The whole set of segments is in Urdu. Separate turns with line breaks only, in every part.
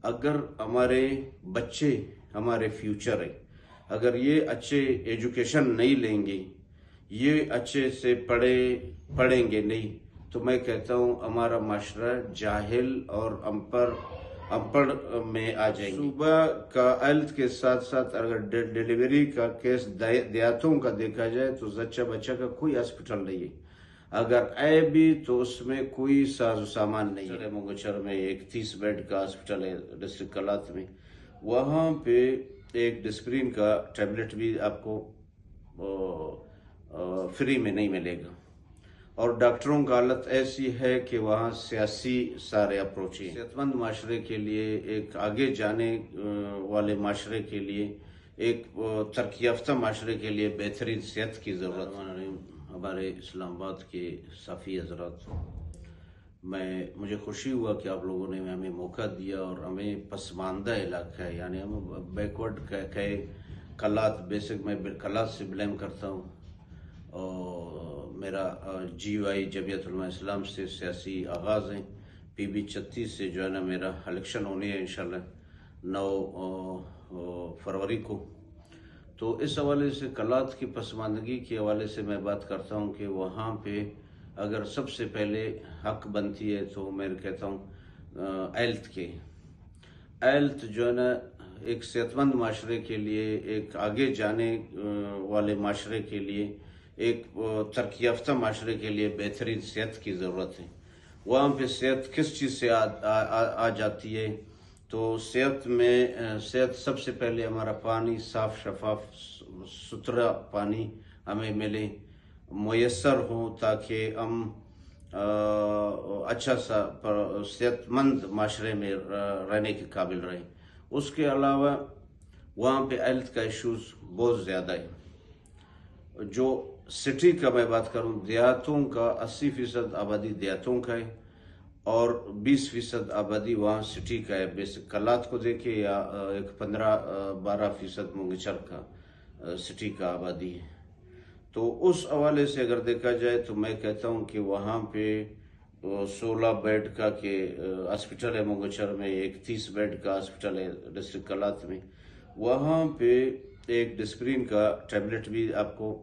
اگر ہمارے بچے ہمارے فیوچر ہیں، اگر یہ اچھے ایجوکیشن نہیں لیں گے، یہ اچھے سے پڑھیں گے نہیں، تو میں کہتا ہوں ہمارا معاشرہ جاہل اور ان پڑھ میں آ جائیں گے۔ صوبہ کا ہیلتھ کے ساتھ ساتھ اگر ڈیلیوری کا کیس دیہاتوں کا دیکھا جائے تو زچہ بچہ کا کوئی ہاسپٹل نہیں ہے، اگر ہے بھی تو اس میں کوئی ساز و سامان نہیں ہے۔ منگچر میں ایک 30 بیڈ کا ہاسپٹل ہے ڈسٹرکٹ کلات میں، وہاں پہ ایک ڈسپرین کا ٹیبلٹ بھی آپ کو فری میں نہیں ملے گا، اور ڈاکٹروں کا حالت ایسی ہے کہ وہاں سیاسی سارے اپروچ ہیں۔ صحت مند معاشرے کے لیے، ایک آگے جانے والے معاشرے کے لیے، ایک ترقی یافتہ معاشرے کے لیے بہترین صحت کی ضرورت ہے۔ ہمارے اسلام آباد کے صافی حضرات، مجھے خوشی ہوا کہ آپ لوگوں نے ہمیں موقع دیا، اور ہمیں پسماندہ علاقہ ہے، یعنی ہم بیکورڈ کہے کلات، بیسک میں کلات سے بلیم کرتا ہوں، اور میرا GY جمعیت علماء اسلام سے سیاسی آغاز ہے، PB 36 سے جو ہے نا میرا الیکشن ہونی ہے انشاءاللہ 9 فروری کو۔ تو اس حوالے سے کلات کی پسماندگی کے حوالے سے میں بات کرتا ہوں کہ وہاں پہ اگر سب سے پہلے حق بنتی ہے تو میں کہتا ہوں ہیلتھ جو ہے نا ایک صحت مند معاشرے کے لیے، ایک آگے جانے والے معاشرے کے لیے، ایک ترقی یافتہ معاشرے کے لیے بہترین صحت کی ضرورت ہے۔ وہاں پہ صحت کس چیز سے آ جاتی ہے؟ تو صحت سب سے پہلے ہمارا پانی، صاف شفاف ستھرا پانی ہمیں ملے، میسر ہو، تاکہ ہم اچھا سا صحت مند معاشرے میں رہنے کے قابل رہیں۔ اس کے علاوہ وہاں پہ ہیلتھ کا ایشوز بہت زیادہ ہے۔ جو سٹی کا میں بات کروں، دیہاتوں کا 80% آبادی دیہاتوں کا ہے، اور 20% آبادی وہاں سٹی کا ہے۔ بیسک کلات کو دیکھے یا ایک 15-12% منگچر کا سٹی کا آبادی ہے۔ تو اس حوالے سے اگر دیکھا جائے تو میں کہتا ہوں کہ وہاں پہ 16 بیڈ کا کہ ہاسپٹل ہے منگچر میں، ایک 30 بیڈ کا ہاسپٹل ہے ڈسٹرکٹ کلات میں، وہاں پہ ایک ڈسپرین کا ٹیبلٹ بھی آپ کو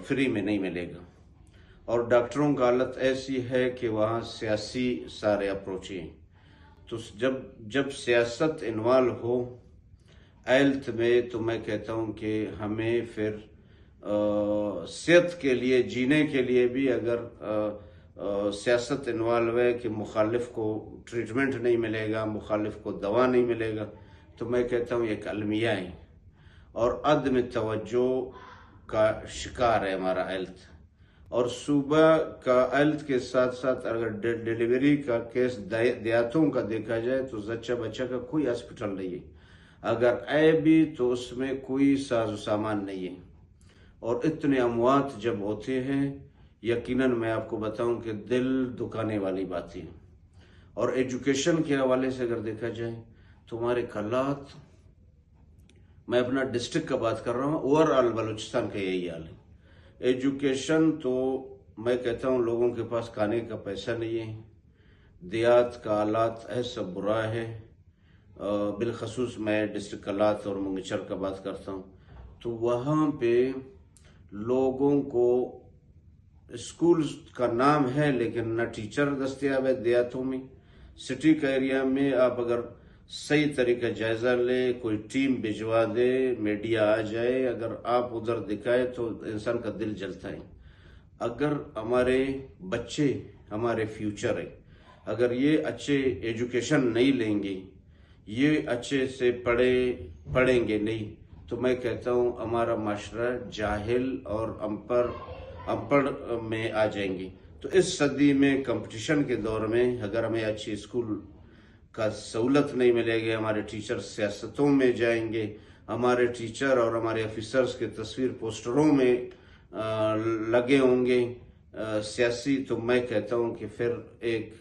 فری میں نہیں ملے گا، اور ڈاکٹروں کا حالت ایسی ہے کہ وہاں سیاسی سارے اپروچ ہیں۔ تو جب سیاست انوالو ہو ہیلتھ میں، تو میں کہتا ہوں کہ ہمیں پھر صحت کے لیے، جینے کے لیے بھی اگر سیاست انوالو ہے کہ مخالف کو ٹریٹمنٹ نہیں ملے گا، مخالف کو دوا نہیں ملے گا، تو میں کہتا ہوں ایک المیہ ہے، اور عدم توجہ کا شکار ہے ہمارا ہیلتھ۔ اور صوبہ کا ہیلتھ کے ساتھ ساتھ اگر ڈیلیوری کا کیس دیہاتوں کا دیکھا جائے تو زچہ بچہ کا کوئی ہاسپٹل نہیں ہے، اگر ہے بھی تو اس میں کوئی ساز و سامان نہیں ہے، اور اتنے اموات جب ہوتے ہیں یقیناً میں آپ کو بتاؤں کہ دل دکانے والی بات ہے۔ اور ایجوکیشن کے حوالے سے اگر دیکھا جائے تو ہمارے کلات، میں اپنا ڈسٹرکٹ کا بات کر رہا ہوں، اوورآل بلوچستان کا یہی حال ہے۔ ایجوکیشن تو میں کہتا ہوں لوگوں کے پاس کھانے کا پیسہ نہیں ہے، دیہات کا حالات ایسا برا ہے، بالخصوص میں ڈسٹرکٹ کلات اور منگچر کا بات کرتا ہوں، تو وہاں پہ لوگوں کو اسکولز کا نام ہے لیکن نہ ٹیچر دستیاب ہے دیہاتوں میں۔ سٹی کا ایریا میں آپ اگر صحیح طریقہ جائزہ لے، کوئی ٹیم بھجوا دے، میڈیا آ جائے، اگر آپ ادھر دکھائے تو انسان کا دل جلتا ہے۔ اگر ہمارے بچے ہمارے فیوچر ہے، اگر یہ اچھے ایجوکیشن نہیں لیں گے، یہ اچھے سے پڑھیں گے نہیں، تو میں کہتا ہوں ہمارا معاشرہ جاہل اور ان پڑھ میں آ جائیں گے۔ تو اس صدی میں، کمپٹیشن کے دور میں، اگر ہمیں اچھی اسکول کا سہولت نہیں ملے گی، ہمارے ٹیچر سیاستوں میں جائیں گے، ہمارے ٹیچر اور ہمارے آفیسرز کے تصویر پوسٹروں میں لگے ہوں گے سیاسی، تو میں کہتا ہوں کہ پھر ایک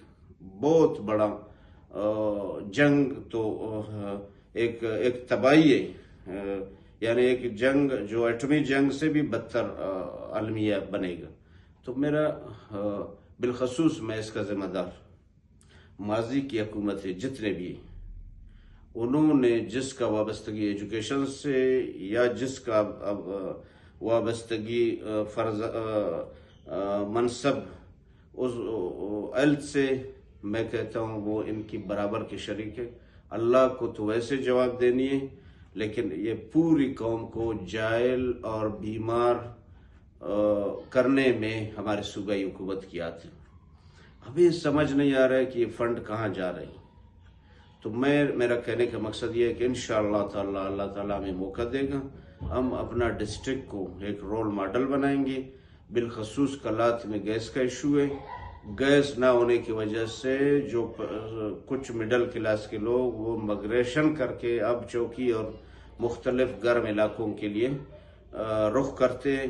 بہت بڑا جنگ، تو ایک تباہی ہے، یعنی ایک جنگ جو ایٹمی جنگ سے بھی بدتر عالمیہ بنے گا۔ تو میرا بالخصوص میں اس کا ذمہ دار ماضی کی حکومتیں جتنے بھی انہوں نے جس کا وابستگی ایجوکیشن سے یا جس کا وابستگی فرض منصب اس علت سے، میں کہتا ہوں وہ ان کی برابر کے شریک ہے۔ اللہ کو تو ویسے جواب دینی ہے، لیکن یہ پوری قوم کو جائل اور بیمار کرنے میں ہمارے صوبائی حکومت کی آتی ہے۔ ہمیں سمجھ نہیں آ رہا ہے کہ یہ فنڈ کہاں جا رہے ہیں۔ تو میرا کہنے کا مقصد یہ ہے کہ انشاءاللہ تعالی اللہ تعالیٰ ہمیں موقع دے گا، ہم اپنا ڈسٹرکٹ کو ایک رول ماڈل بنائیں گے۔ بالخصوص کلات میں گیس کا ایشو ہے، گیس نہ ہونے کی وجہ سے جو کچھ مڈل کلاس کے لوگ وہ مائگریشن کر کے اب چوکی اور مختلف گرم علاقوں کے لیے رخ کرتے ہیں۔